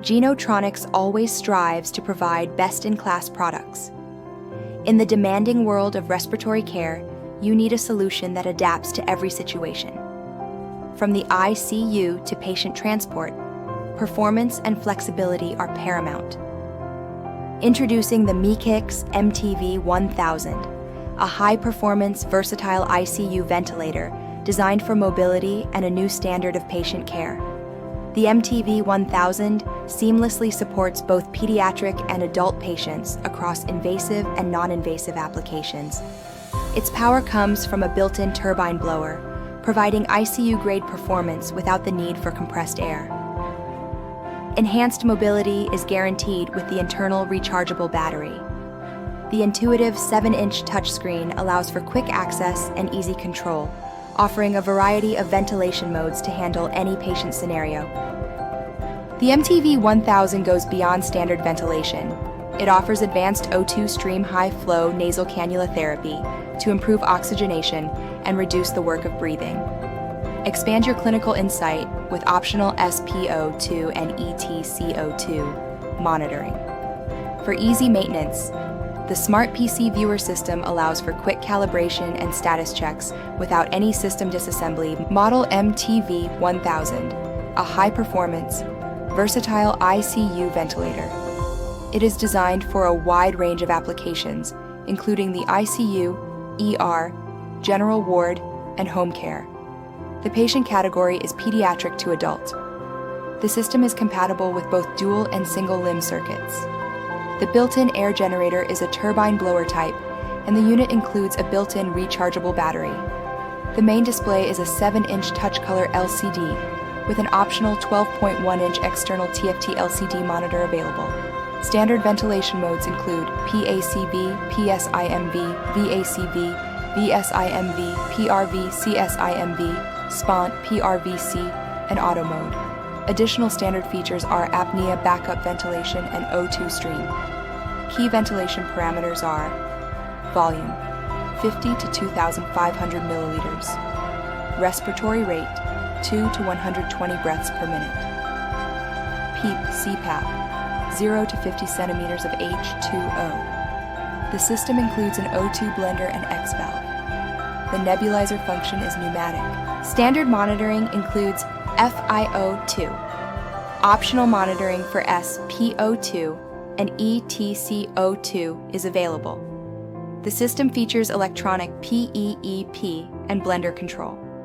Genotronics always strives to provide best-in-class products. In the demanding world of respiratory care, you need a solution that adapts to every situation. From the ICU to patient transport, performance and flexibility are paramount. Introducing the MEK-1000, a high-performance, versatile ICU ventilator designed for mobility and a new standard of patient care. The MEK-1000 seamlessly supports both pediatric and adult patients across invasive and non-invasive applications. Its power comes from a built-in turbine blower, providing ICU-grade performance without the need for compressed air. Enhanced mobility is guaranteed with the internal rechargeable battery. The intuitive 7-inch touchscreen allows for quick access and easy control, offering a variety of ventilation modes to handle any patient scenario. The MEK-1000 goes beyond standard ventilation. It offers advanced O2 stream high-flow nasal cannula therapy to improve oxygenation and reduce the work of breathing. Expand your clinical insight with optional SpO2 and EtCO2 monitoring. For easy maintenance, the Smart PC Viewer system allows for quick calibration and status checks without any system disassembly. Model MEK-1000, a high-performance, versatile ICU ventilator. It is designed for a wide range of applications, including the ICU, ER, general ward, and home care. The patient category is pediatric to adult. The system is compatible with both dual and single limb circuits. The built-in air generator is a turbine blower type, and the unit includes a built-in rechargeable battery. The main display is a 7-inch touch color LCD with an optional 12.1-inch external TFT LCD monitor available. Standard ventilation modes include PACV, PSIMV, VACV, VSIMV, PRV, CSIMV, SPONT, PRVC, and auto mode. Additional standard features are apnea backup ventilation and O2 stream. Key ventilation parameters are volume, 50 to 2,500 milliliters, respiratory rate, 2 to 120 breaths per minute, PEEP CPAP, 0 to 50 centimeters of H2O. The system includes an O2 blender and X valve. The nebulizer function is pneumatic. Standard monitoring includes FiO2. Optional monitoring for SpO2 and EtCO2 is available. The system features electronic PEEP and blender control.